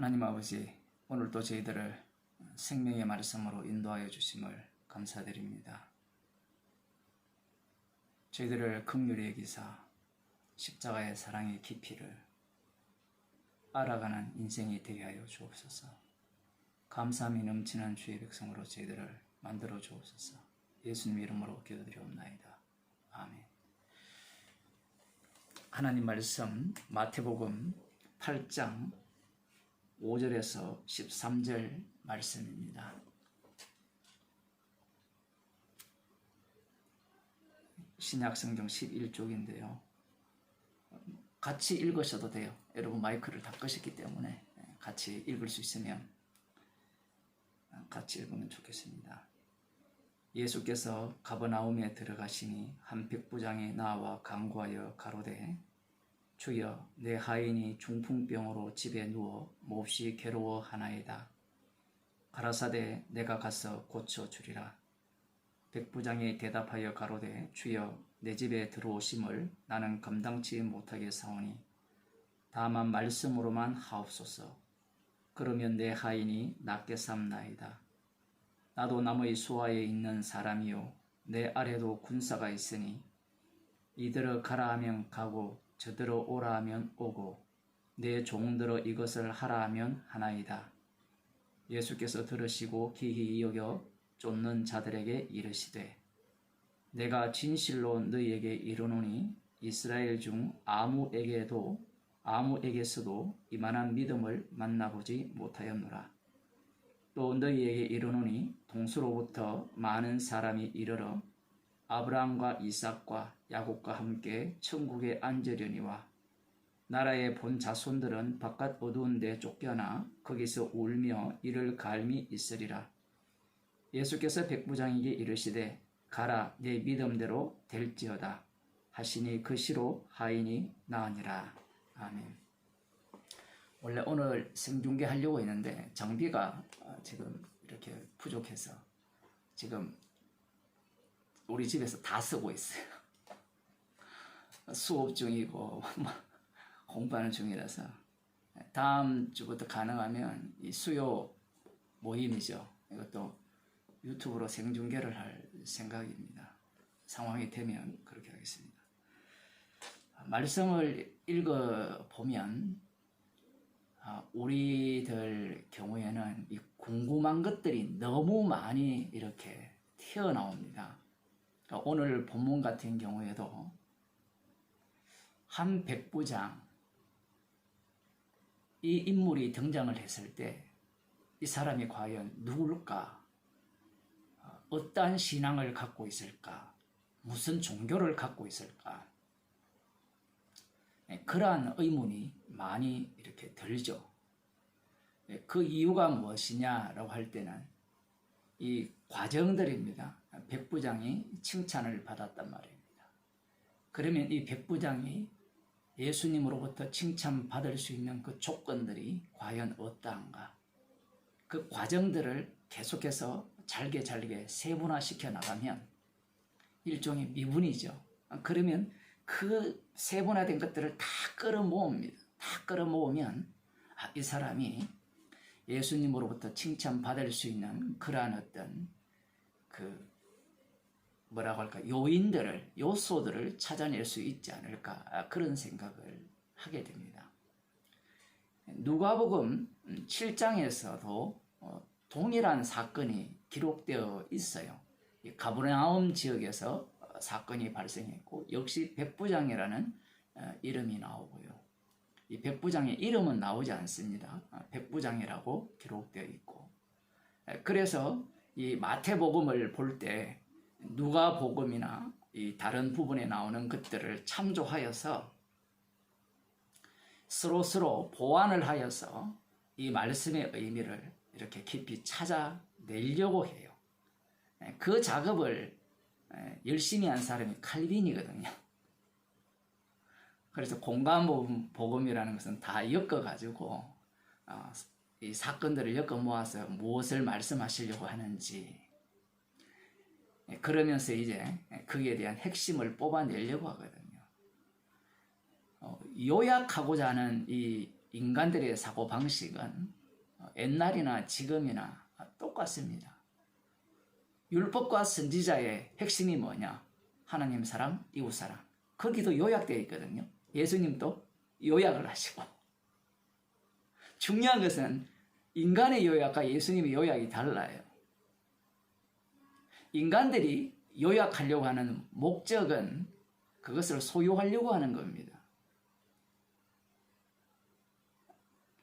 하나님 아버지, 오늘도 저희들을 생명의 말씀으로 인도하여 주심을 감사드립니다. 저희들을 긍휼히 여기사 십자가의 사랑의 깊이를 알아가는 인생이 되게 하여 주옵소서. 감사함이 넘치는 주의 백성으로 저희들을 만들어 주옵소서. 예수님 이름으로 기도드리옵나이다. 아멘. 하나님 말씀 마태복음 8장 5절에서 13절 말씀입니다. 신약성경 11쪽인데요. 같이 읽으셔도 돼요. 여러분 마이크를 다 끄셨기 때문에 같이 읽을 수 있으면 같이 읽으면 좋겠습니다. 예수께서 가버나움에 들어가시니 한 백부장이 나와 간구하여 가로되 주여, 내 하인이 중풍병으로 집에 누워 몹시 괴로워하나이다. 가라사대 내가 가서 고쳐주리라. 백부장이 대답하여 가로되 주여, 내 집에 들어오심을 나는 감당치 못하겠사오니 다만 말씀으로만 하옵소서. 그러면 내 하인이 낫게 삼나이다. 나도 남의 수하에 있는 사람이요 내 아래도 군사가 있으니 이들어 가라 하면 가고 저들어 오라 하면 오고 내 종들어 이것을 하라 하면 하나이다. 예수께서 들으시고 기히 여겨 쫓는 자들에게 이르시되 내가 진실로 너희에게 이르노니 이스라엘 중 아무에게서도 이만한 믿음을 만나보지 못하였노라. 또 너희에게 이르노니 동서로부터 많은 사람이 이르러 아브라함과 이삭과 야곱과 함께 천국에 앉으려니와 나라의 본 자손들은 바깥 어두운 데 쫓겨나 거기서 울며 이를 갈미 있으리라. 예수께서 백부장에게 이르시되 가라, 내 믿음대로 될지어다 하시니 그 시로 하인이 나으니라. 아멘. 원래 오늘 생중계 하려고 했는데 장비가 지금 이렇게 부족해서 지금 우리 집에서 다 쓰고 있어요. 수업 중이고 공부하는 중이라서 다음 주부터 가능하면 이 수요 모임이죠. 이것도 유튜브로 생중계를 할 생각입니다. 상황이 되면 그렇게 하겠습니다. 말씀을 읽어보면 우리들 경우에는 이 궁금한 것들이 너무 많이 이렇게 튀어나옵니다. 오늘 본문 같은 경우에도 한 백부장, 이 인물이 등장을 했을 때 이 사람이 과연 누굴까? 어떠한 신앙을 갖고 있을까? 무슨 종교를 갖고 있을까? 그러한 의문이 많이 이렇게 들죠. 그 이유가 무엇이냐라고 할 때는 이 과정들입니다. 백부장이 칭찬을 받았단 말입니다. 그러면 이 백부장이 예수님으로부터 칭찬받을 수 있는 그 조건들이 과연 어떠한가? 그 과정들을 계속해서 잘게 세분화시켜 나가면 일종의 미분이죠. 그러면 그 세분화된 것들을 다 끌어모읍니다. 다 끌어모으면 이 사람이 예수님으로부터 칭찬받을 수 있는 그러한 어떤 요소들을 찾아낼 수 있지 않을까, 그런 생각을 하게 됩니다. 누가복음 7장에서도 동일한 사건이 기록되어 있어요. 가버나움 지역에서 사건이 발생했고 역시 백부장이라는 이름이 나오고요. 이 백부장의 이름은 나오지 않습니다. 백부장이라고 기록되어 있고, 그래서 이 마태복음을 볼 때 누가복음이나 이 다른 부분에 나오는 것들을 참조하여서 서로 보완을 하여서 이 말씀의 의미를 이렇게 깊이 찾아내려고 해요. 그 작업을 열심히 한 사람이 칼빈이거든요. 그래서 공간복음이라는 것은 다 엮어가지고 이 사건들을 엮어 모아서 무엇을 말씀하시려고 하는지, 그러면서 이제 거기에 대한 핵심을 뽑아내려고 하거든요. 요약하고자 하는 이 인간들의 사고방식은 옛날이나 지금이나 똑같습니다. 율법과 선지자의 핵심이 뭐냐? 하나님 사랑, 이웃 사랑. 거기도 요약되어 있거든요. 예수님도 요약을 하시고. 중요한 것은 인간의 요약과 예수님의 요약이 달라요. 인간들이 요약하려고 하는 목적은 그것을 소유하려고 하는 겁니다.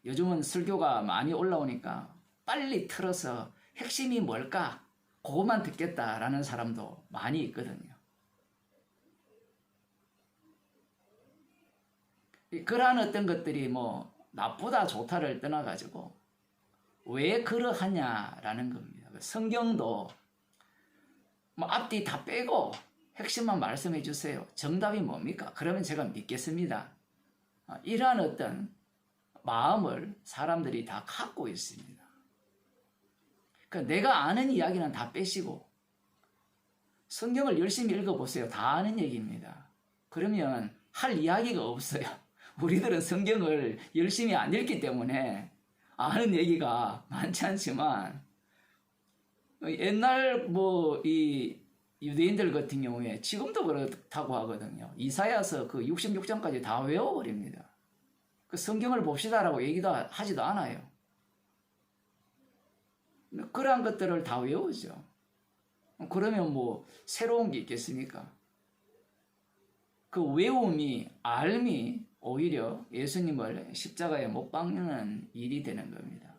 요즘은 설교가 많이 올라오니까 빨리 틀어서 핵심이 뭘까? 그것만 듣겠다라는 사람도 많이 있거든요. 그러한 어떤 것들이 뭐 나쁘다 좋다를 떠나가지고 왜 그러하냐라는 겁니다. 성경도 뭐 앞뒤 다 빼고 핵심만 말씀해 주세요. 정답이 뭡니까? 그러면 제가 믿겠습니다. 이러한 어떤 마음을 사람들이 다 갖고 있습니다. 그러니까 내가 아는 이야기는 다 빼시고 성경을 열심히 읽어보세요. 다 아는 얘기입니다. 그러면 할 이야기가 없어요. 우리들은 성경을 열심히 안 읽기 때문에 아는 얘기가 많지 않지만 옛날 뭐 이 유대인들 같은 경우에 지금도 그렇다고 하거든요. 이사야서 그 66장까지 다 외워버립니다. 그 성경을 봅시다라고 얘기도 하지도 않아요. 그러한 것들을 다 외우죠. 그러면 뭐 새로운 게 있겠습니까? 그 외움이, 알미 오히려 예수님을 십자가에 못 박는 일이 되는 겁니다.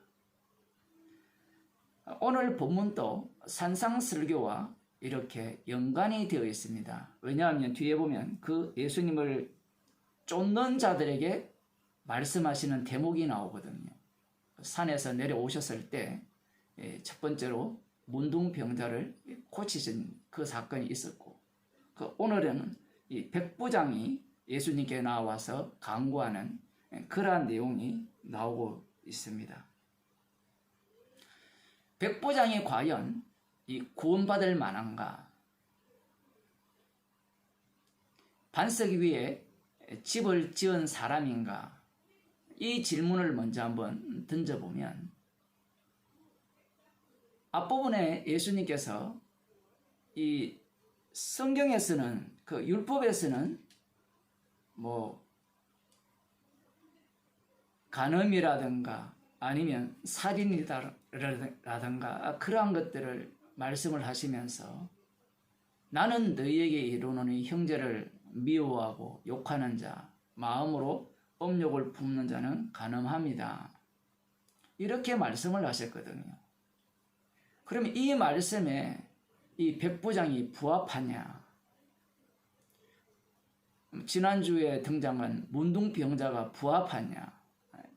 오늘 본문도 산상설교와 이렇게 연관이 되어 있습니다. 왜냐하면 뒤에 보면 그 예수님을 쫓는 자들에게 말씀하시는 대목이 나오거든요. 산에서 내려오셨을 때 첫 번째로 문둥병자를 고치신 그 사건이 있었고, 오늘은 이 백부장이 예수님께 나와서 강구하는 그러한 내용이 나오고 있습니다. 백부장이 과연 이 구원받을 만한가? 반석 위에 집을 지은 사람인가? 이 질문을 먼저 한번 던져보면 앞부분에 예수님께서 이 성경에서는 그 율법에서는 뭐 간음이라든가 아니면 살인이라든가 그러한 것들을 말씀을 하시면서 나는 너희에게 이르노니 형제를 미워하고 욕하는 자 마음으로 음욕을 품는 자는 간음합니다. 이렇게 말씀을 하셨거든요. 그러면 이 말씀에 이 백부장이 부합하냐? 지난주에 등장한 문둥병자가 부합하냐?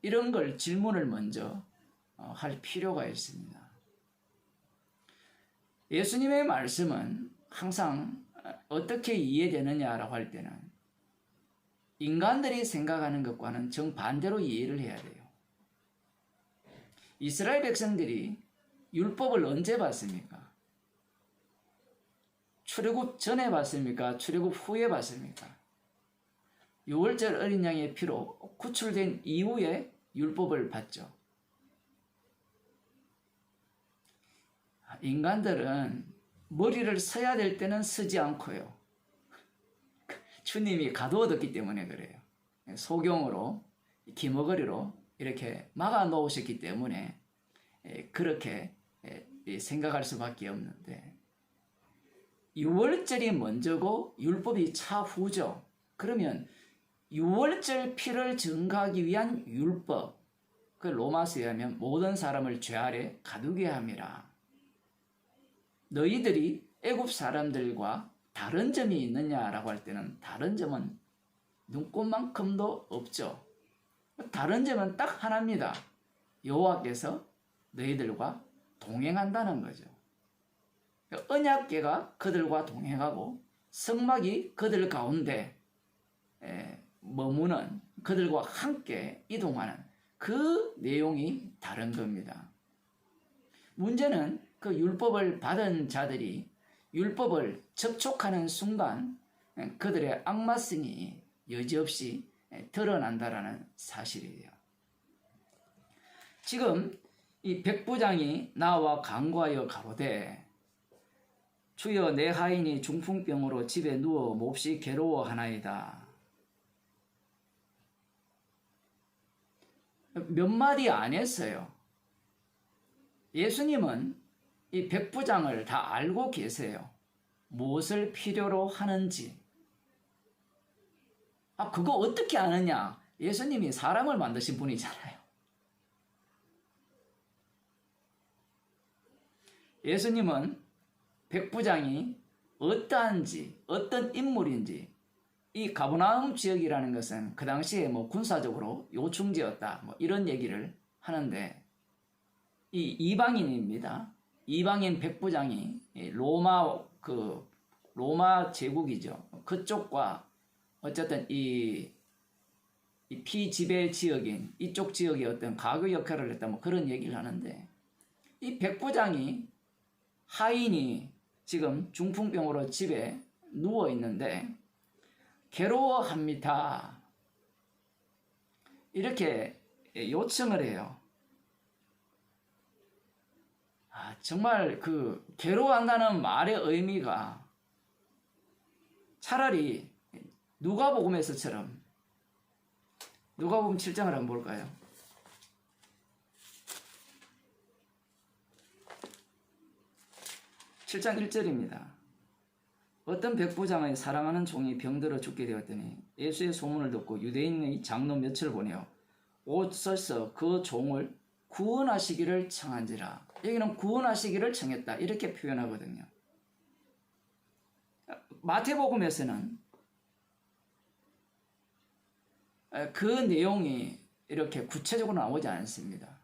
이런 걸 질문을 먼저 할 필요가 있습니다. 예수님의 말씀은 항상 어떻게 이해되느냐라고 할 때는 인간들이 생각하는 것과는 정반대로 이해를 해야 돼요. 이스라엘 백성들이 율법을 언제 봤습니까? 출애굽 전에 봤습니까? 출애굽 후에 봤습니까? 유월절 어린 양의 피로 구출된 이후에 율법을 봤죠. 인간들은 머리를 써야 될 때는 쓰지 않고요. 주님이 가두어뒀기 때문에 그래요. 소경으로 기머거리로 이렇게 막아 놓으셨기 때문에 그렇게 생각할 수밖에 없는데 유월절이 먼저고 율법이 차후죠. 그러면 유월절 피를 증거하기 위한 율법, 그 로마서에 하면 모든 사람을 죄 아래 가두게 함이라. 너희들이 애굽 사람들과 다른 점이 있느냐라고 할 때는 다른 점은 눈꼽만큼도 없죠. 다른 점은 딱 하나입니다. 여호와께서 너희들과 동행한다는 거죠. 언약궤가 그들과 동행하고 성막이 그들 가운데 머무는 그들과 함께 이동하는 그 내용이 다른 겁니다. 문제는 그 율법을 받은 자들이 율법을 접촉하는 순간 그들의 악마성이 여지없이 드러난다라는 사실이에요. 지금 이 백부장이 나와 간구하여 가로되 주여 내 하인이 중풍병으로 집에 누워 몹시 괴로워하나이다. 몇 마디 안 했어요. 예수님은 이 백부장을 다 알고 계세요. 무엇을 필요로 하는지. 그거 어떻게 아느냐? 예수님이 사람을 만드신 분이잖아요. 예수님은 백부장이 어떠한지, 어떤 인물인지, 이 가버나움 지역이라는 것은 그 당시에 뭐 군사적으로 요충지였다, 뭐 이런 얘기를 하는데, 이 이방인입니다. 이방인 백부장이 로마 제국이죠. 그쪽과 어쨌든 이 피지배 지역인 이쪽 지역의 어떤 가교 역할을 했다, 뭐 그런 얘기를 하는데, 이 백부장이 하인이 지금 중풍병으로 집에 누워 있는데 괴로워합니다. 이렇게 요청을 해요. 정말 그 괴로워한다는 말의 의미가 차라리 누가복음에서처럼, 누가복음 7장을 한번 볼까요? 7장 1절입니다. 어떤 백부장의 사랑하는 종이 병들어 죽게 되었더니 예수의 소문을 듣고 유대인의 장로 몇을 보내어 옷 써서 그 종을 구원하시기를 청한지라. 여기는 구원하시기를 청했다, 이렇게 표현하거든요. 마태복음에서는 그 내용이 이렇게 구체적으로 나오지 않습니다.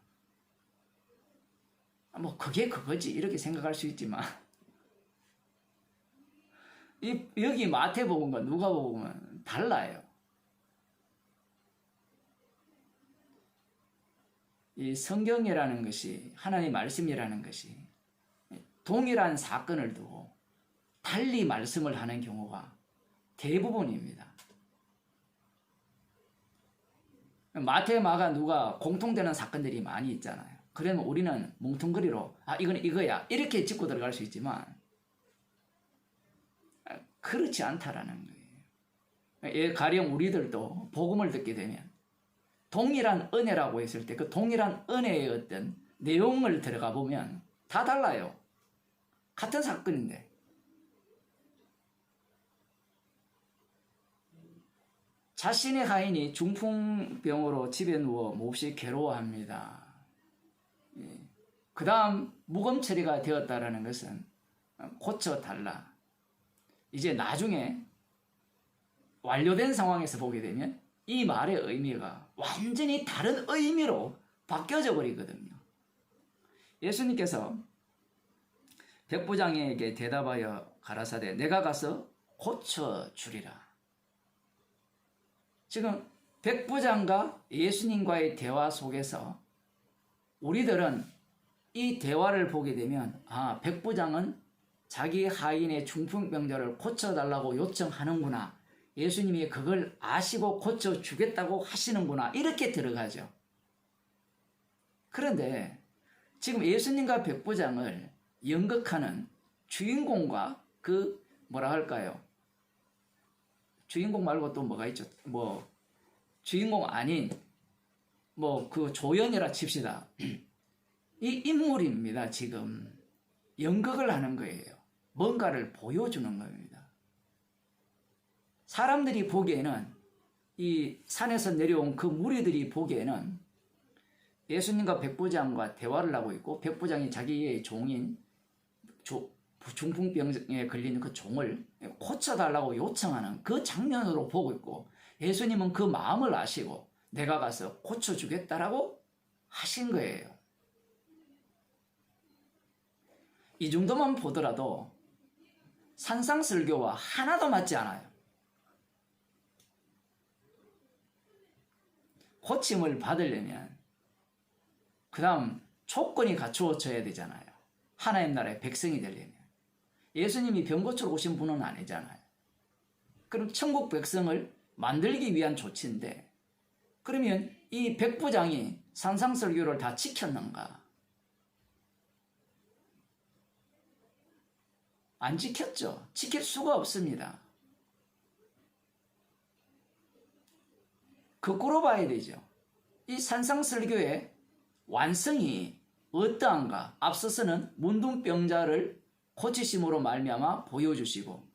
뭐 그게 그거지 이렇게 생각할 수 있지만, 여기 마태복음과 누가복음은 달라요. 이 성경이라는 것이, 하나님의 말씀이라는 것이 동일한 사건을 두고 달리 말씀을 하는 경우가 대부분입니다. 마태, 마가, 누가 공통되는 사건들이 많이 있잖아요. 그러면 우리는 뭉뚱그리로 이건 이거야 이렇게 짚고 들어갈 수 있지만 그렇지 않다라는 거예요. 가령 우리들도 복음을 듣게 되면 동일한 은혜라고 했을 때 그 동일한 은혜의 어떤 내용을 들어가 보면 다 달라요. 같은 사건인데. 자신의 하인이 중풍병으로 집에 누워 몹시 괴로워합니다. 그 다음 무검 처리가 되었다라는 것은 고쳐달라. 이제 나중에 완료된 상황에서 보게 되면 이 말의 의미가 완전히 다른 의미로 바뀌어져 버리거든요. 예수님께서 백부장에게 대답하여 가라사대 내가 가서 고쳐주리라. 지금 백부장과 예수님과의 대화 속에서 우리들은 이 대화를 보게 되면 백부장은 자기 하인의 중풍병자를 고쳐달라고 요청하는구나. 예수님이 그걸 아시고 고쳐주겠다고 하시는구나. 이렇게 들어가죠. 그런데 지금 예수님과 백부장을 연극하는 주인공과 그 뭐라 할까요? 주인공 말고 또 뭐가 있죠? 주인공 아닌 그 조연이라 칩시다. 이 인물입니다. 지금 연극을 하는 거예요. 뭔가를 보여주는 겁니다. 사람들이 보기에는, 이 산에서 내려온 그 무리들이 보기에는 예수님과 백부장과 대화를 하고 있고, 백부장이 자기의 종인 중풍병에 걸린 그 종을 고쳐달라고 요청하는 그 장면으로 보고 있고, 예수님은 그 마음을 아시고 내가 가서 고쳐주겠다라고 하신 거예요. 이 정도만 보더라도 산상설교와 하나도 맞지 않아요. 고침을 받으려면 그 다음 조건이 갖추어져야 되잖아요. 하나님 나라의 백성이 되려면. 예수님이 병 고치러 오신 분은 아니잖아요. 그럼 천국 백성을 만들기 위한 조치인데, 그러면 이 백부장이 산상설교를 다 지켰는가? 안 지켰죠. 지킬 수가 없습니다. 거꾸로 봐야 되죠. 이 산상설교의 완성이 어떠한가? 앞서서는 문둥병자를 고치심으로 말미암아 보여주시고,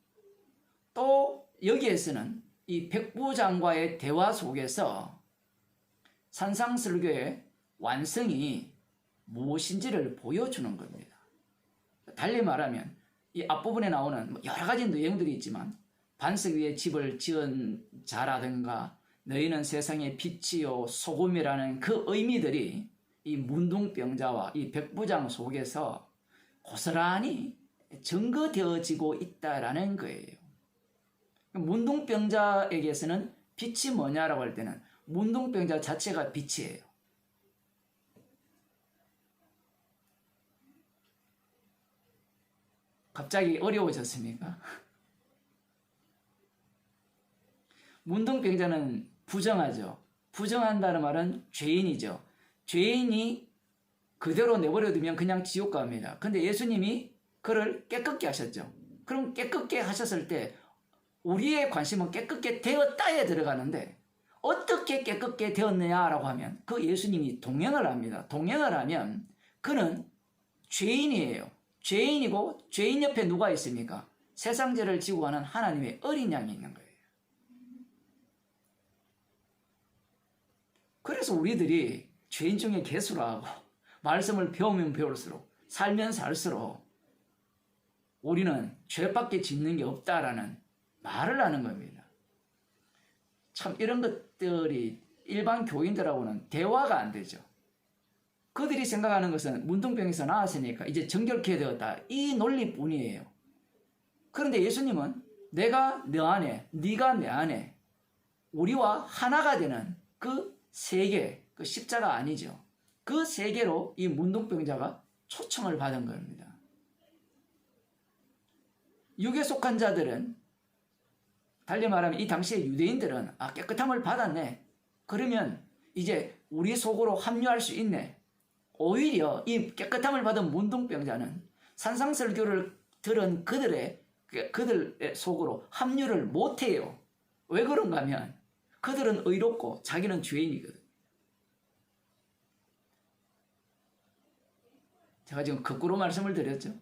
또 여기에서는 이 백부장과의 대화 속에서 산상설교의 완성이 무엇인지를 보여주는 겁니다. 달리 말하면 이 앞부분에 나오는 여러 가지 내용들이 있지만, 반석 위에 집을 지은 자라든가 너희는 세상의 빛이요 소금이라는 그 의미들이 이 문둥병자와 이 백부장 속에서 고스란히 증거되어지고 있다라는 거예요. 문둥병자에게서는 빛이 뭐냐라고 할 때는 문둥병자 자체가 빛이에요. 갑자기 어려워졌습니까? 문둥병자는 부정하죠. 부정한다는 말은 죄인이죠. 죄인이 그대로 내버려두면 그냥 지옥 갑니다. 근데 예수님이 그를 깨끗게 하셨죠. 그럼 깨끗게 하셨을 때 우리의 관심은 깨끗게 되었다에 들어가는데, 어떻게 깨끗게 되었느냐라고 하면 그 예수님이 동행을 합니다. 동행을 하면 그는 죄인이에요. 죄인이고, 죄인 옆에 누가 있습니까? 세상 죄를 지고 가는 하나님의 어린 양이 있는 거예요. 그래서 우리들이 죄인 중에 개수라 하고 말씀을 배우면 배울수록, 살면 살수록 우리는 죄밖에 짓는 게 없다라는 말을 하는 겁니다. 참 이런 것들이 일반 교인들하고는 대화가 안 되죠. 그들이 생각하는 것은 문둥병에서 나았으니까 이제 정결케 되었다, 이 논리뿐이에요. 그런데 예수님은 내가 너 안에, 네가 내 안에, 우리와 하나가 되는 그 세계, 그 십자가 아니죠. 그 세계로 이 문둥병자가 초청을 받은 겁니다. 육에 속한 자들은, 달리 말하면 이 당시의 유대인들은 깨끗함을 받았네, 그러면 이제 우리 속으로 합류할 수 있네. 오히려 이 깨끗함을 받은 문둥병자는 산상설교를 들은 그들의 속으로 합류를 못해요. 왜 그런가 하면 그들은 의롭고 자기는 죄인이거든. 제가 지금 거꾸로 말씀을 드렸죠.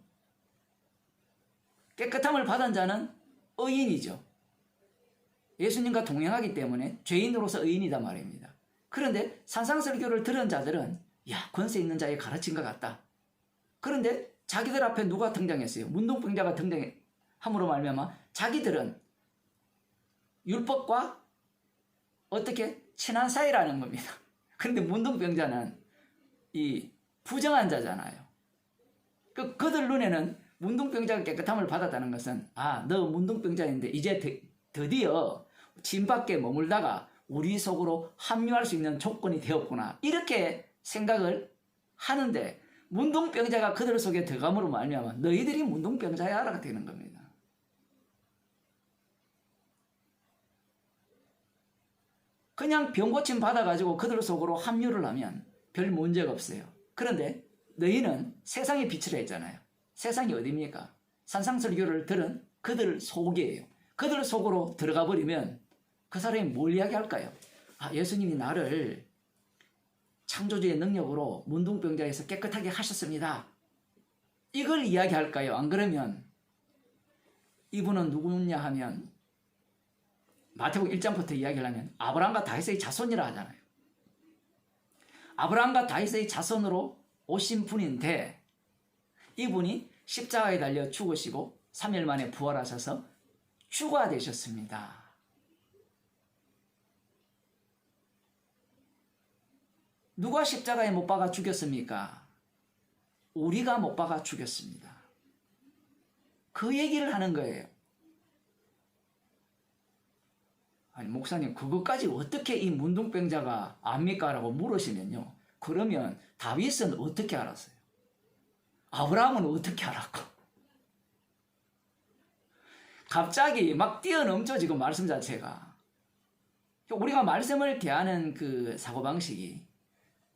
깨끗함을 받은 자는 의인이죠. 예수님과 동행하기 때문에 죄인으로서 의인이다 말입니다. 그런데 산상설교를 들은 자들은 권세 있는 자의 가르친 것 같다. 그런데 자기들 앞에 누가 등장했어요? 문둥병자가 등장함으로 말미암아 자기들은 율법과 어떻게 친한 사이라는 겁니다. 그런데 문둥병자는 이 부정한 자잖아요. 그들 눈에는 문둥병자가 깨끗함을 받았다는 것은 너 문둥병자인데 이제 드디어 진 밖에 머물다가 우리 속으로 합류할 수 있는 조건이 되었구나, 이렇게 생각을 하는데, 문둥병자가 그들 속에 들어감으로 말미암아 너희들이 문둥병자야라고 되는 겁니다. 그냥 병고침 받아가지고 그들 속으로 합류를 하면 별 문제가 없어요. 그런데 너희는 세상의 빛이라 했잖아요. 세상이 어디입니까? 산상설교를 들은 그들 속이에요. 그들 속으로 들어가 버리면 그 사람이 뭘 이야기할까요? 예수님이 나를 창조주의 능력으로 문둥병자에서 깨끗하게 하셨습니다, 이걸 이야기할까요? 안 그러면 이분은 누구냐 하면 마태복음 1장부터 이야기를 하면 아브라함과 다윗의 자손이라 하잖아요. 아브라함과 다윗의 자손으로 오신 분인데, 이분이 십자가에 달려 죽으시고 3일 만에 부활하셔서 주가 되셨습니다. 누가 십자가에 못 박아 죽였습니까? 우리가 못 박아 죽였습니다. 그 얘기를 하는 거예요. 아니 목사님, 그것까지 어떻게 이 문둥병자가 압니까? 라고 물으시면요, 그러면 다윗은 어떻게 알았어요? 아브라함은 어떻게 알았고? 갑자기 막 뛰어넘죠, 지금 말씀 자체가. 우리가 말씀을 대하는 그 사고방식이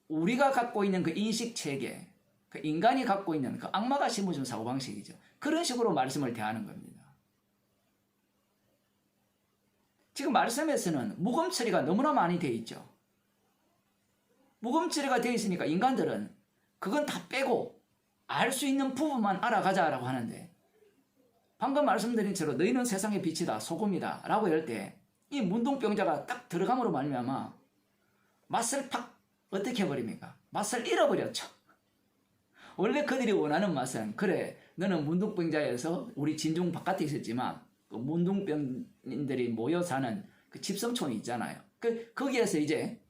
우리가 갖고 있는 그 인식체계, 그 인간이 갖고 있는 그 악마가 심어준 사고방식이죠. 그런 식으로 말씀을 대하는 겁니다. 지금 말씀에서는 묵음 처리가 너무나 많이 되어 있죠. 묵음 처리가 되어 있으니까 인간들은 그건 다 빼고 알 수 있는 부분만 알아가자라고 하는데, 방금 말씀드린 대로 너희는 세상의 빛이다, 소금이다 라고 할 때 이 문둥병자가 딱 들어감으로 말미암아 맛을 팍 어떻게 해버립니까? 맛을 잃어버렸죠. 원래 그들이 원하는 맛은, 그래 너는 문둥병자에서 우리 진중 바깥에 있었지만 그 문둥병인들이 모여 사는 그 집성촌이 있잖아요. 거기에서 이제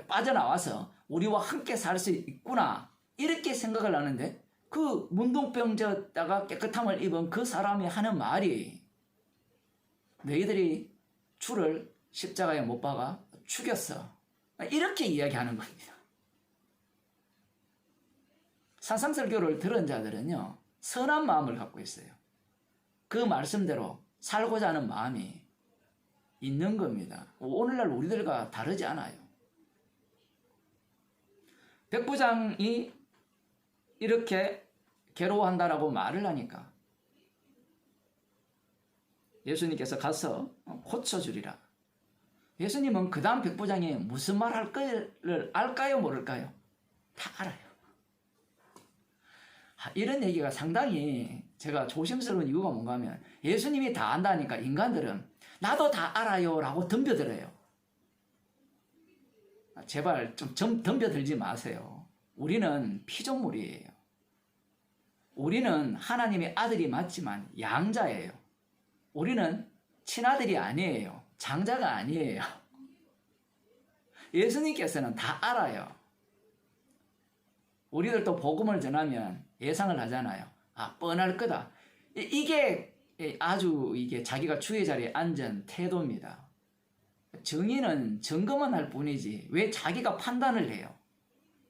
빠져나와서 우리와 함께 살 수 있구나 이렇게 생각을 하는데, 그 문둥병자다가 깨끗함을 입은 그 사람이 하는 말이, 너희들이 주를 십자가에 못 박아 죽였어, 이렇게 이야기하는 겁니다. 산상설교를 들은 자들은요, 선한 마음을 갖고 있어요. 그 말씀대로 살고자 하는 마음이 있는 겁니다. 오늘날 우리들과 다르지 않아요. 백부장이 이렇게 괴로워한다라고 말을 하니까 예수님께서 가서 고쳐주리라. 예수님은 그 다음 백부장이 무슨 말 할 거를 알까요, 모를까요? 다 알아요. 이런 얘기가 상당히 제가 조심스러운 이유가 뭔가 하면, 예수님이 다 안다니까 인간들은 나도 다 알아요 라고 덤벼들어요. 제발 좀 덤벼들지 마세요. 우리는 피조물이에요. 우리는 하나님의 아들이 맞지만 양자예요. 우리는 친아들이 아니에요. 장자가 아니에요. 예수님께서는 다 알아요. 우리들도 복음을 전하면 예상을 하잖아요. 뻔할 거다. 이게 아주 자기가 주의 자리에 앉은 태도입니다. 정의는 점검은 할 뿐이지 왜 자기가 판단을 해요?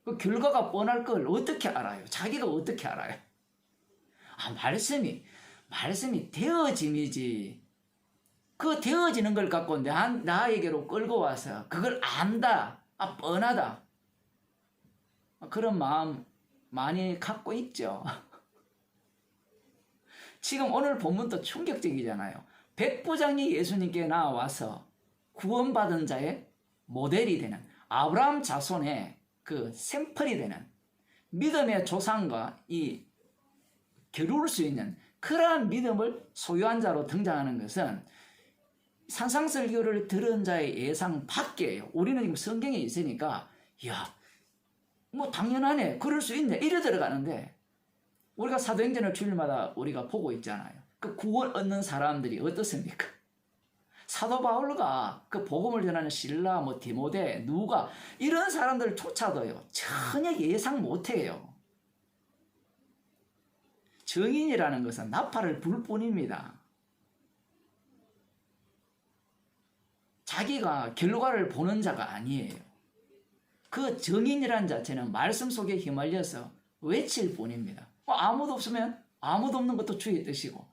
그 결과가 뻔할 걸 어떻게 알아요? 자기가 어떻게 알아요? 말씀이 되어짐이지. 그 되어지는 걸 갖고 나에게로 끌고 와서 그걸 안다, 뻔하다, 그런 마음 많이 갖고 있죠. 지금 오늘 본문도 충격적이잖아요. 백부장이 예수님께 나와서 구원받은 자의 모델이 되는, 아브라함 자손의 그 샘플이 되는, 믿음의 조상과 겨룰 수 있는 그러한 믿음을 소유한 자로 등장하는 것은 산상설교를 들은 자의 예상 밖이에요. 우리는 지금 성경에 있으니까 당연하네, 그럴 수 있네, 이래 들어가는데, 우리가 사도행전을 주일마다 우리가 보고 있잖아요. 그 구원 얻는 사람들이 어떻습니까? 사도 바울과 그 복음을 전하는 실라, 디모데, 누가, 이런 사람들조차도요 전혀 예상 못해요. 정인이라는 것은 나팔을 불 뿐입니다. 자기가 결과를 보는 자가 아니에요. 그 정인이라는 자체는 말씀 속에 휘말려서 외칠 뿐입니다. 아무도 없으면 아무도 없는 것도 주의 뜻이고,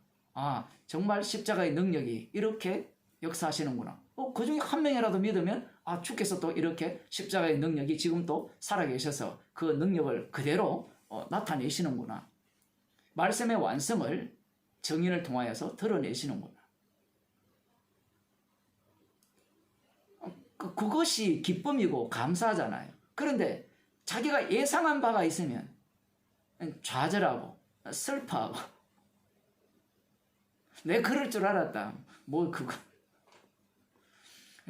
정말 십자가의 능력이 이렇게 역사하시는구나. 그 중에 한 명이라도 믿으면 주께서 또 이렇게 십자가의 능력이 지금 또 살아계셔서 그 능력을 그대로 나타내시는구나. 말씀의 완성을 정인을 통하여서 드러내시는구나. 그것이 기쁨이고 감사하잖아요. 그런데 자기가 예상한 바가 있으면 좌절하고 슬퍼하고, 내 그럴 줄 알았다, 그거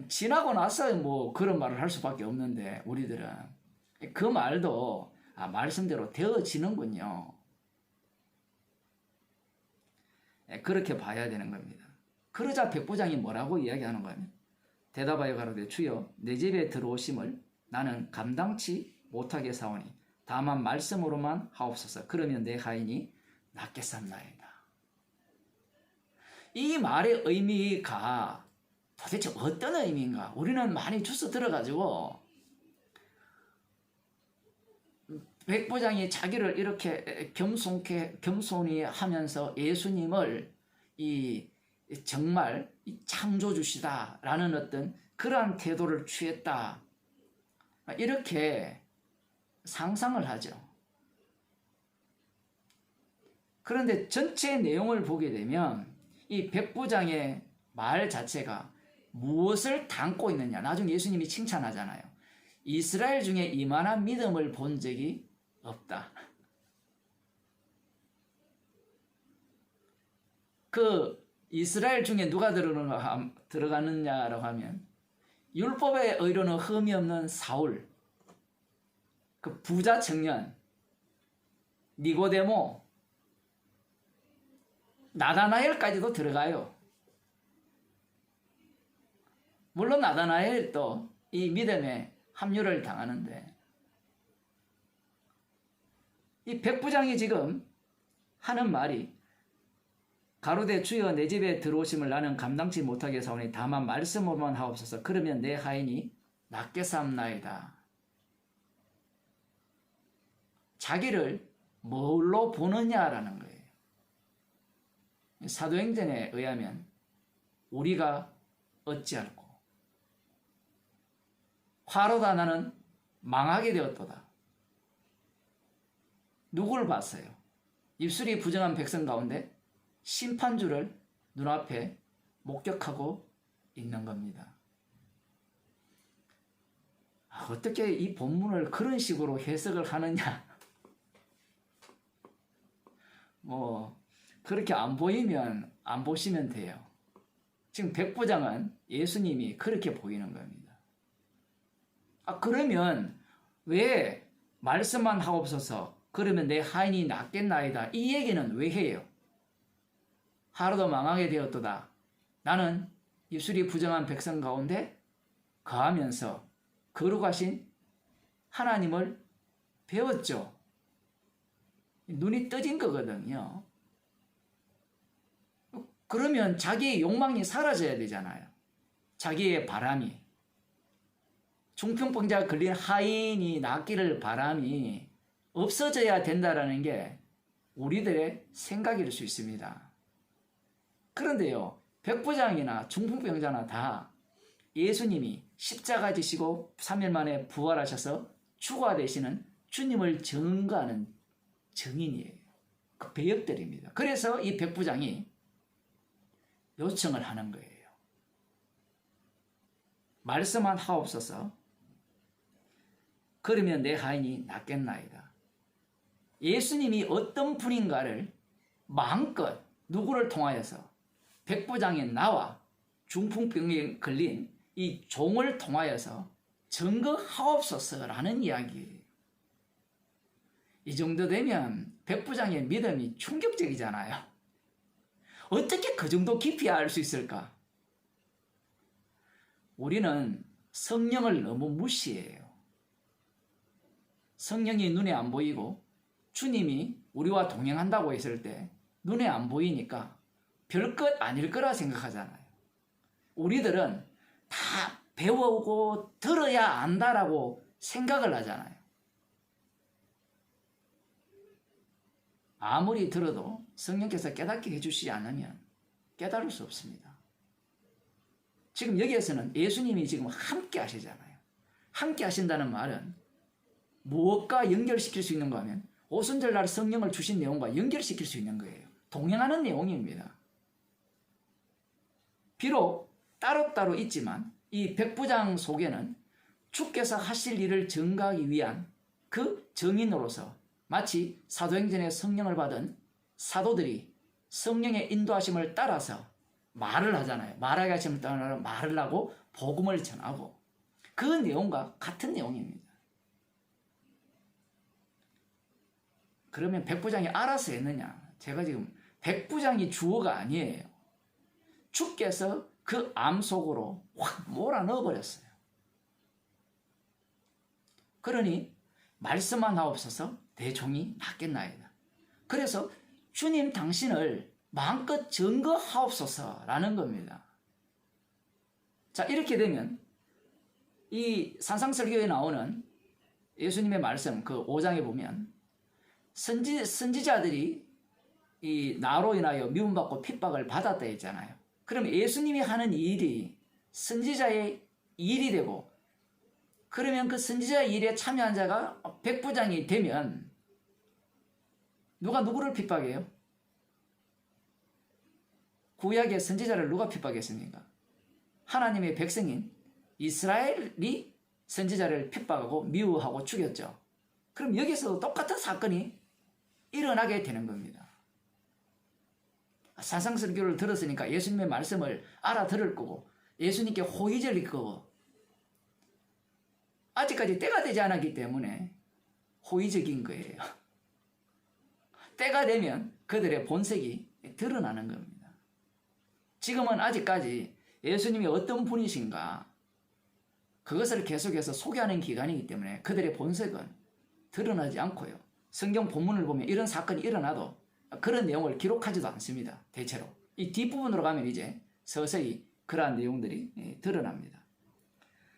지나고 나서 그런 말을 할 수밖에 없는데, 우리들은 그 말도 말씀대로 되어지는군요. 그렇게 봐야 되는 겁니다. 그러자 백부장이 뭐라고 이야기하는 거냐면, 대답하여 가로되 주여 내 집에 들어오심을 나는 감당치 못하게 사오니 다만 말씀으로만 하옵소서. 그러면 내 하인이 낫겠사옵나이다. 이 말의 의미가 도대체 어떤 의미인가? 우리는 많이 주워 들어가지고, 백부장이 자기를 이렇게 겸손히 하면서 예수님을 정말 창조주시다라는 어떤 그러한 태도를 취했다. 이렇게 상상을 하죠. 그런데 전체 내용을 보게 되면 이 백부장의 말 자체가 무엇을 담고 있느냐. 나중에 예수님이 칭찬하잖아요. 이스라엘 중에 이만한 믿음을 본 적이 없다. 그 이스라엘 중에 누가 들어가느냐라고 하면 율법의 의로는 흠이 없는 사울, 그 부자 청년, 니고데모, 나다나엘까지도 들어가요. 물론 나다나엘도 이 믿음에 합류를 당하는데 이 백부장이 지금 하는 말이 가로되 주여 내 집에 들어오심을 나는 감당치 못하게 사오니 다만 말씀으로만 하옵소서. 그러면 내 하인이 낫게 삼나이다. 자기를 뭘로 보느냐라는 거예요. 사도행전에 의하면 우리가 어찌할꼬 화로다 나는 망하게 되었도다. 누구를 봤어요? 입술이 부정한 백성 가운데 심판주를 눈앞에 목격하고 있는 겁니다. 어떻게 이 본문을 그런 식으로 해석을 하느냐? 그렇게 안 보이면 안 보시면 돼요. 지금 백부장은 예수님이 그렇게 보이는 겁니다. 그러면 왜 말씀만 하옵소서 그러면 내 하인이 낫겠나이다 이 얘기는 왜 해요? 하루도 망하게 되었도다. 나는 입술이 부정한 백성 가운데 거하면서 거룩하신 하나님을 배웠죠. 눈이 떠진 거거든요. 그러면 자기의 욕망이 사라져야 되잖아요. 자기의 바람이. 중풍병자가 걸린 하인이 낫기를 바람이 없어져야 된다는 게 우리들의 생각일 수 있습니다. 그런데요, 백부장이나 중풍병자나 다 예수님이 십자가 지시고 3일 만에 부활하셔서 추가되시는 주님을 증거하는 증인이에요. 그 배역들입니다. 그래서 이 백부장이 요청을 하는 거예요. 말씀만 하옵소서. 그러면 내 하인이 낫겠나이다. 예수님이 어떤 분인가를 마음껏 누구를 통하여서 백부장인 나와 중풍병에 걸린 이 종을 통하여서 증거하옵소서라는 이야기예요. 이 정도 되면 백부장의 믿음이 충격적이잖아요. 어떻게 그 정도 깊이 알 수 있을까? 우리는 성령을 너무 무시해요. 성령이 눈에 안 보이고 주님이 우리와 동행한다고 했을 때 눈에 안 보이니까 별것 아닐 거라 생각하잖아요. 우리들은 다 배워오고 들어야 안다라고 생각을 하잖아요. 아무리 들어도 성령께서 깨닫게 해주시지 않으면 깨달을 수 없습니다. 지금 여기에서는 예수님이 지금 함께 하시잖아요. 함께 하신다는 말은 무엇과 연결시킬 수 있는가 하면 오순절 날 성령을 주신 내용과 연결시킬 수 있는 거예요. 동행하는 내용입니다. 비록 따로따로 있지만 이 백부장 속에는 주께서 하실 일을 증거하기 위한 그 증인으로서 마치 사도행전에 성령을 받은 사도들이 성령의 인도하심을 따라서 말을 하잖아요. 말하게 하심을 따라 말을 하고 복음을 전하고 그 내용과 같은 내용입니다. 그러면 백부장이 알아서 했느냐? 제가 지금 백부장이 주어가 아니에요. 주께서 그 암 속으로 확 몰아넣어 버렸어요. 그러니 말씀만 하옵소서 내 종이 낫겠나이다. 그래서 주님 당신을 마음껏 증거하옵소서라는 겁니다. 자, 이렇게 되면 이 산상설교에 나오는 예수님의 말씀 그 5장에 보면 선지자들이 이 나로 인하여 미움받고 핍박을 받았다 했잖아요. 그럼 예수님이 하는 일이 선지자의 일이 되고, 그러면 그 선지자 일에 참여한 자가 백부장이 되면 누가 누구를 핍박해요? 구약의 선지자를 누가 핍박했습니까? 하나님의 백성인 이스라엘이 선지자를 핍박하고 미워하고 죽였죠. 그럼 여기서도 똑같은 사건이 일어나게 되는 겁니다. 산상설교를 들었으니까 예수님의 말씀을 알아들을 거고, 예수님께 호의적일 거고, 아직까지 때가 되지 않았기 때문에 호의적인 거예요. 때가 되면 그들의 본색이 드러나는 겁니다. 지금은 아직까지 예수님이 어떤 분이신가 그것을 계속해서 소개하는 기간이기 때문에 그들의 본색은 드러나지 않고요. 성경 본문을 보면 이런 사건이 일어나도 그런 내용을 기록하지도 않습니다. 대체로. 이 뒷부분으로 가면 이제 서서히 그러한 내용들이 드러납니다.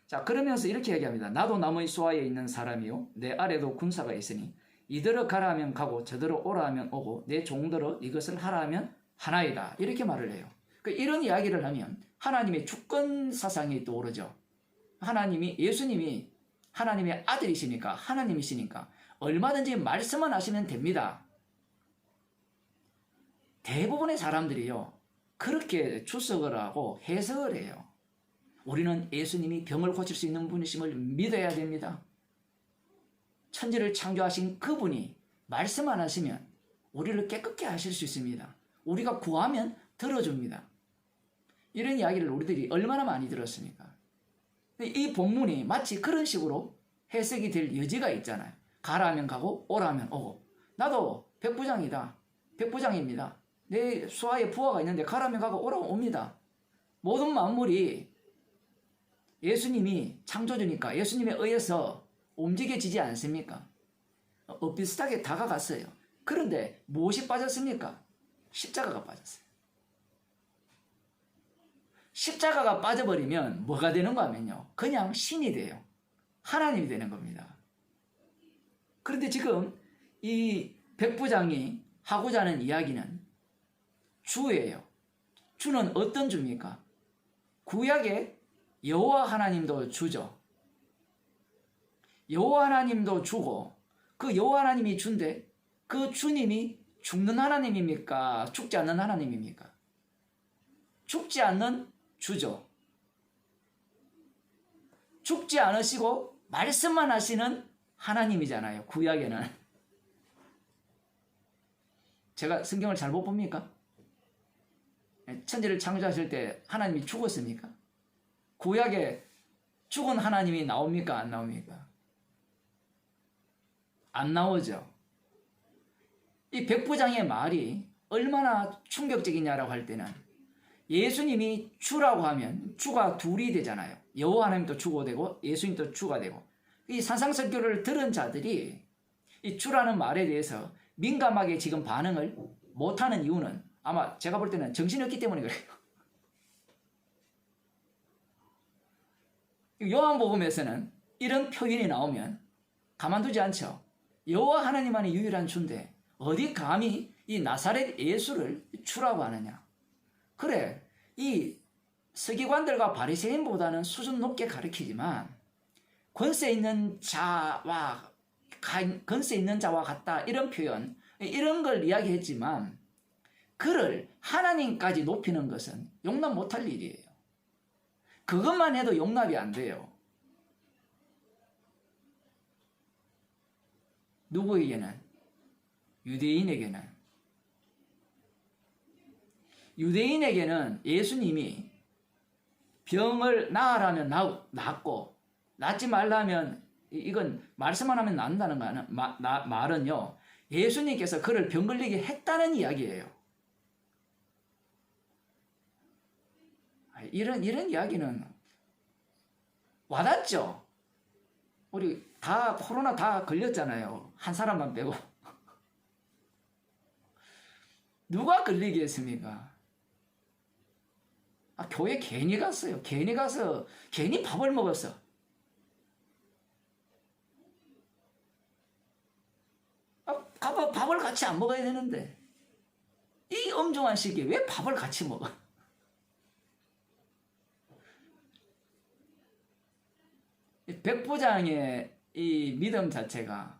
자, 그러면서 이렇게 얘기합니다. 나도 남의 수하에 있는 사람이요 내 아래도 군사가 있으니 이더러 가라 하면 가고 저더러 오라 하면 오고 내 종더러 이것을 하라 하면 하나이다. 이렇게 말을 해요. 이런 이야기를 하면 하나님의 주권 사상이 떠오르죠. 예수님이 하나님의 아들이시니까, 하나님이시니까 얼마든지 말씀만 하시면 됩니다. 대부분의 사람들이요, 그렇게 추석을 하고 해석을 해요. 우리는 예수님이 병을 고칠 수 있는 분이심을 믿어야 됩니다. 천지를 창조하신 그분이 말씀만 하시면 우리를 깨끗게 하실 수 있습니다. 우리가 구하면 들어줍니다. 이런 이야기를 우리들이 얼마나 많이 들었습니까? 이 본문이 마치 그런 식으로 해석이 될 여지가 있잖아요. 가라 하면 가고 오라 하면 오고. 나도 백부장이다. 백부장입니다. 내 수하에 부하가 있는데 가라 하면 가고 오라 하면 옵니다. 모든 만물이 예수님이 창조주니까 예수님에 의해서 움직여지지 않습니까? 비슷하게 다가갔어요. 그런데 무엇이 빠졌습니까? 십자가가 빠졌어요. 십자가가 빠져버리면 뭐가 되는가 하면요, 그냥 신이 돼요. 하나님이 되는 겁니다. 그런데 지금 이 백부장이 하고자 하는 이야기는 주예요. 주는 어떤 주입니까? 구약의 여호와 하나님도 주죠. 여호와 하나님도 주고, 그 여호와 하나님이 주인데 그 주님이 죽는 하나님입니까? 죽지 않는 하나님입니까? 죽지 않는 주죠. 죽지 않으시고 말씀만 하시는 하나님이잖아요. 구약에는. 제가 성경을 잘못 봅니까? 천지를 창조하실 때 하나님이 죽었습니까? 구약에 죽은 하나님이 나옵니까? 안 나옵니까? 안 나오죠. 이 백부장의 말이 얼마나 충격적이냐라고 할 때는, 예수님이 주라고 하면 주가 둘이 되잖아요. 여호와 하나님도 주가 되고 예수님도 주가 되고, 이 산상설교를 들은 자들이 이 주라는 말에 대해서 민감하게 지금 반응을 못하는 이유는 아마 제가 볼 때는 정신이 없기 때문에 그래요. 요한복음에서는 이런 표현이 나오면 가만두지 않죠. 여호와 하나님만이 유일한 주인데 어디 감히 이 나사렛 예수를 주라고 하느냐. 그래, 이 서기관들과 바리새인보다는 수준 높게 가르치지만 권세 있는 자와 같다, 이런 표현, 이런 걸 이야기했지만 그를 하나님까지 높이는 것은 용납 못할 일이에요. 그것만 해도 용납이 안 돼요. 누구에게는? 유대인에게는 예수님이 병을 나으라면 낫고, 낫지 말라면, 이건 말씀만 하면 낫는다는 말은요, 예수님께서 그를 병 걸리게 했다는 이야기예요. 이런 이야기는 와닿죠? 우리 다 코로나 다 걸렸잖아요. 한 사람만 빼고. 누가 걸리겠습니까? 교회 괜히 갔어요. 괜히 가서 괜히 밥을 먹었어. 밥을 같이 안 먹어야 되는데 이 엄중한 시기에 왜 밥을 같이 먹어? 백부장의 이 믿음 자체가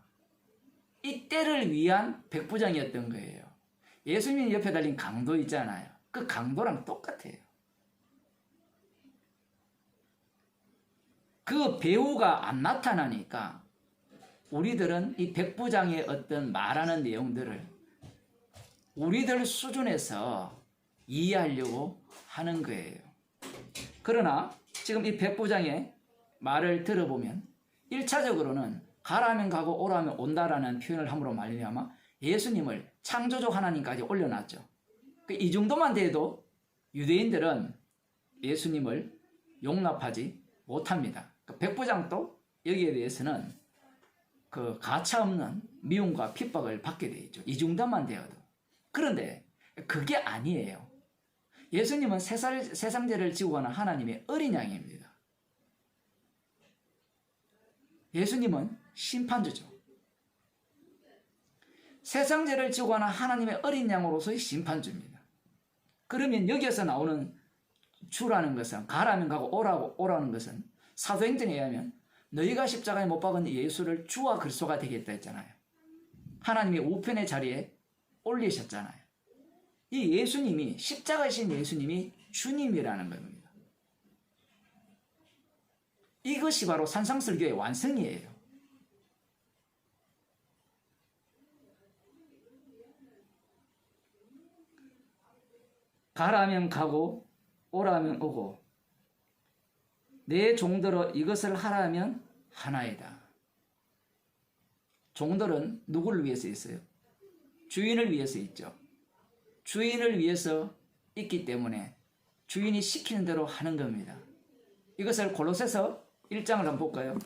이때를 위한 백부장이었던 거예요. 예수님 옆에 달린 강도 있잖아요. 그 강도랑 똑같아요. 그 배우가 안 나타나니까 우리들은 이 백부장의 어떤 말하는 내용들을 우리들 수준에서 이해하려고 하는 거예요. 그러나 지금 이 백부장의 말을 들어보면 1차적으로는 가라면 가고 오라면 온다라는 표현을 함으로 말미암아 예수님을 창조주 하나님까지 올려놨죠. 이 정도만 돼도 유대인들은 예수님을 용납하지 못합니다. 백부장도 여기에 대해서는 그 가차없는 미움과 핍박을 받게 되어 있죠. 이 정도만 되어도. 그런데 그게 아니에요. 예수님은 세상 죄를 지고 가는 하나님의 어린 양입니다. 예수님은 심판주죠. 세상 죄를 지고 가는 하나님의 어린 양으로서의 심판주입니다. 그러면 여기에서 나오는 주라는 것은 가라면 가고 오라는 것은 사도행전에 의하면 너희가 십자가에 못 박은 예수를 주와 그리스도가 되겠다 했잖아요. 하나님이 우편의 자리에 올리셨잖아요. 이 예수님이 십자가이신 예수님이 주님이라는 겁니다. 이것이 바로 산상설교의 완성이에요. 가라면 가고 오라면 오고 내 종들어 이것을 하라면 하나이다. 종들은 누구를 위해서 있어요? 주인을 위해서 있죠. 주인을 위해서 있기 때문에 주인이 시키는 대로 하는 겁니다. 이것을 골로새서 1장을 한번 볼까요?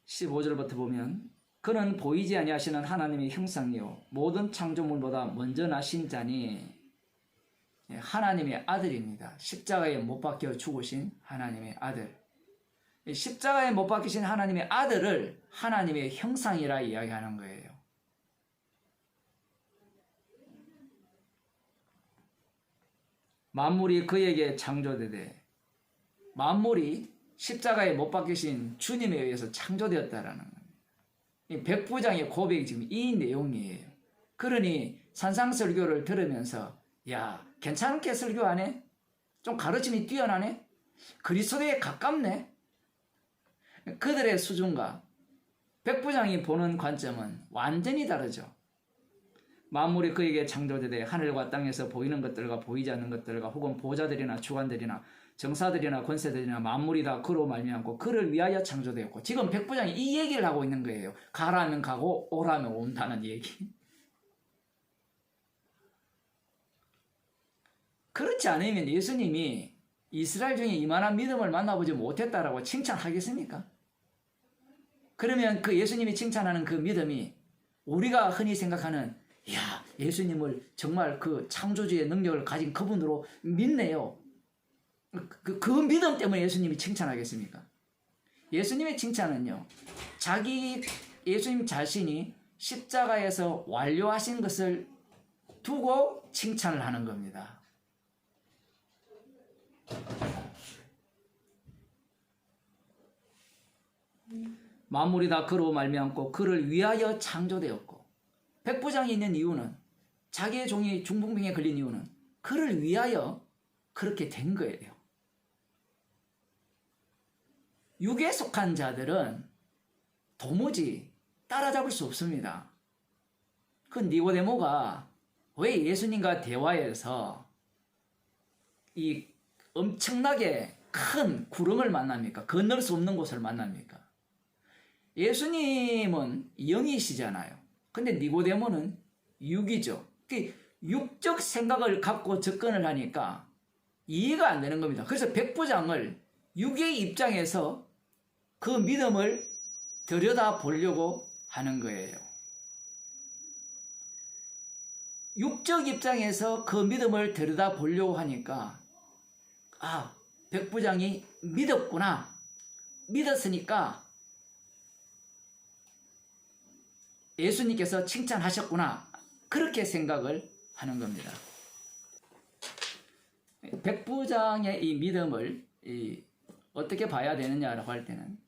15절부터 보면 그는 보이지 아니하시는 하나님의 형상이요 모든 창조물보다 먼저 나신 자니 하나님의 아들입니다. 십자가에 못 박혀 죽으신 하나님의 아들. 십자가에 못 박히신 하나님의 아들을 하나님의 형상이라 이야기하는 거예요. 만물이 그에게 창조되되 만물이 십자가에 못 박히신 주님에 의해서 창조되었다라는 겁니다. 이 백부장의 고백이 지금 이 내용이에요. 그러니 산상설교를 들으면서 야 괜찮게 설교 안 해? 좀 가르침이 뛰어나네? 그리스도에 가깝네? 그들의 수준과 백부장이 보는 관점은 완전히 다르죠. 만물이 그에게 창조되되 하늘과 땅에서 보이는 것들과 보이지 않는 것들과 혹은 보좌들이나 주관들이나 정사들이나 권세들이나 만물이 다 그로 말미암고 그를 위하여 창조되었고 지금 백부장이 이 얘기를 하고 있는 거예요. 가라면 가고 오라면 온다는 얘기. 그렇지 않으면 예수님이 이스라엘 중에 이만한 믿음을 만나보지 못했다라고 칭찬하겠습니까? 그러면 그 예수님이 칭찬하는 그 믿음이 우리가 흔히 생각하는 야 예수님을 정말 그 창조주의 능력을 가진 그분으로 믿네요. 그 믿음 때문에 예수님이 칭찬하겠습니까? 예수님의 칭찬은요. 예수님 자신이 십자가에서 완료하신 것을 두고 칭찬을 하는 겁니다. 만물이 다 그로 말미암고 그를 위하여 창조되었고 백부장이 있는 이유는 자기의 종이 중풍병에 걸린 이유는 그를 위하여 그렇게 된 거예요. 육에 속한 자들은 도무지 따라잡을 수 없습니다. 그 니고데모가 왜 예수님과 대화해서 이 엄청나게 큰 구름을 만납니까? 건널 수 없는 곳을 만납니까? 예수님은 영이시잖아요. 근데 니고데모는 육이죠. 육적 생각을 갖고 접근을 하니까 이해가 안 되는 겁니다. 그래서 백부장을 육의 입장에서 그 믿음을 들여다 보려고 하는 거예요. 육적 입장에서 그 믿음을 들여다 보려고 하니까 백부장이 믿었구나. 믿었으니까 예수님께서 칭찬하셨구나. 그렇게 생각을 하는 겁니다. 백부장의 이 믿음을 어떻게 봐야 되느냐라고 할 때는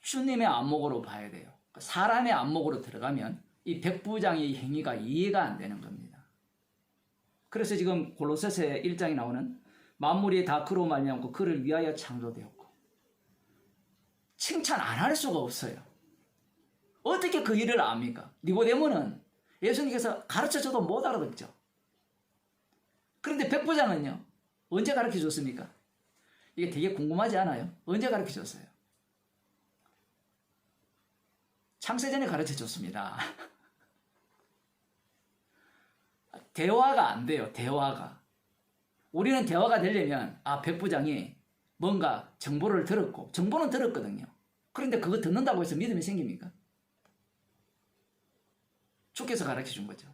주님의 안목으로 봐야 돼요. 사람의 안목으로 들어가면 이 백부장의 행위가 이해가 안 되는 겁니다. 그래서 지금 골로새서 1장에 나오는 만물이 다 그로 말미암고 그를 위하여 창조되었고, 칭찬 안 할 수가 없어요. 어떻게 그 일을 압니까? 니고데모는 예수님께서 가르쳐줘도 못 알아듣죠. 그런데 백부장은요, 언제 가르쳐 줬습니까? 이게 되게 궁금하지 않아요? 언제 가르쳐 줬어요? 창세전에 가르쳐 줬습니다. 대화가 안 돼요, 대화가. 우리는 대화가 되려면, 백부장이 뭔가 정보를 들었고, 정보는 들었거든요. 그런데 그거 듣는다고 해서 믿음이 생깁니까? 주께서 가르쳐 준 거죠.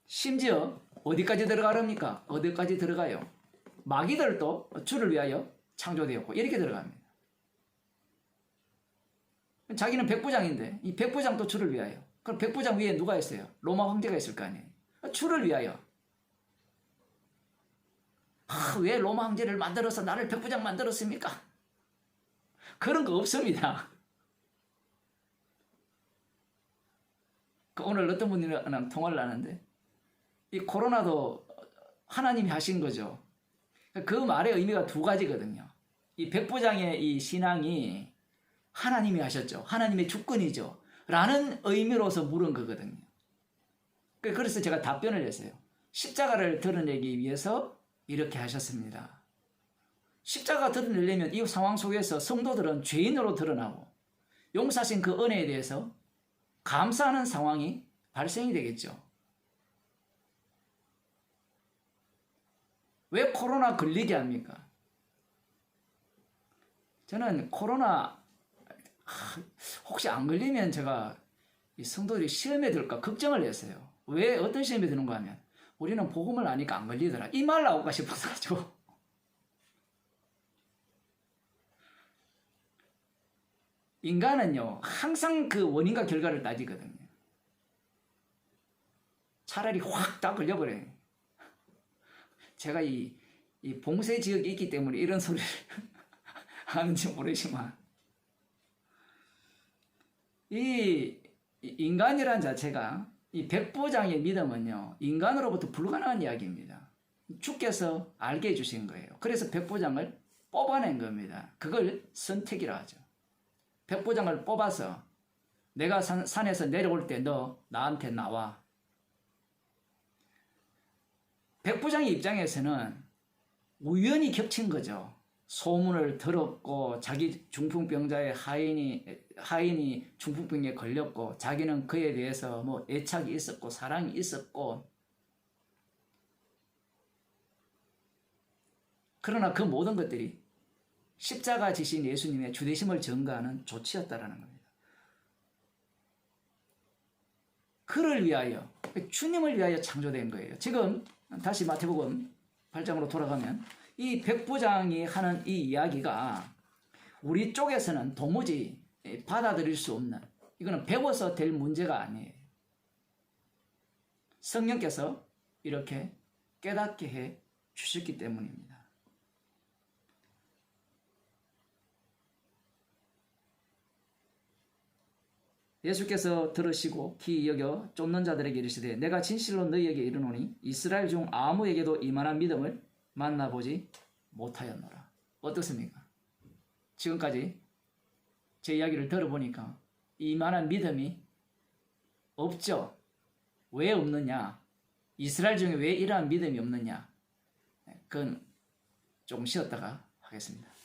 심지어 어디까지 들어가렵니까? 어디까지 들어가요? 마귀들도 주를 위하여 창조되었고, 이렇게 들어갑니다. 자기는 백부장인데 이 백부장도 주를 위하여. 그럼 백부장 위에 누가 있어요? 로마 황제가 있을 거 아니에요. 주를 위하여. 왜 로마 황제를 만들어서 나를 백부장 만들었습니까? 그런 거 없습니다. 오늘 어떤 분이랑 통화를 하는데, 이 코로나도 하나님이 하신 거죠. 그 말의 의미가 두 가지거든요. 이 백부장의 이 신앙이 하나님이 하셨죠. 하나님의 주권이죠. 라는 의미로서 물은 거거든요. 그래서 제가 답변을 했어요. 십자가를 드러내기 위해서 이렇게 하셨습니다. 십자가 드러내려면 이 상황 속에서 성도들은 죄인으로 드러나고 용서하신 그 은혜에 대해서 감사하는 상황이 발생이 되겠죠. 왜 코로나 걸리게 합니까? 저는 코로나 혹시 안 걸리면 제가 이 성도들이 시험에 들까 걱정을 했어요. 왜 어떤 시험에 드는가 하면 우리는 복음을 아니까 안 걸리더라. 이 말 나올까 싶어서 가지고. 인간은요 항상 그 원인과 결과를 따지거든요. 차라리 확 다 걸려버려요. 제가 이 봉쇄 지역에 있기 때문에 이런 소리를 하는지 모르지만, 이 인간이란 자체가 이 백부장의 믿음은요 인간으로부터 불가능한 이야기입니다. 주께서 알게 해주신 거예요. 그래서 백부장을 뽑아낸 겁니다. 그걸 선택이라 하죠. 백부장을 뽑아서 내가 산에서 내려올 때 너 나한테 나와. 백부장의 입장에서는 우연히 겹친 거죠. 소문을 들었고 자기 중풍병자의 하인이 중풍병에 걸렸고 자기는 그에 대해서 뭐 애착이 있었고 사랑이 있었고, 그러나 그 모든 것들이 십자가 지신 예수님의 주되심을 증거하는 조치였다라는 겁니다. 그를 위하여, 주님을 위하여 창조된 거예요. 지금 다시 마태복음 8장으로 돌아가면 이 백부장이 하는 이 이야기가 우리 쪽에서는 도무지 받아들일 수 없는, 이거는 배워서 될 문제가 아니에요. 성령께서 이렇게 깨닫게 해 주셨기 때문입니다. 예수께서 들으시고 기 여겨 쫓는 자들에게 이르시되 내가 진실로 너희에게 이르노니 이스라엘 중 아무에게도 이만한 믿음을 만나보지 못하였노라. 어떻습니까? 지금까지 제 이야기를 들어보니까 이만한 믿음이 없죠. 왜 없느냐? 이스라엘 중에 왜 이러한 믿음이 없느냐? 그건 조금 쉬었다가 하겠습니다.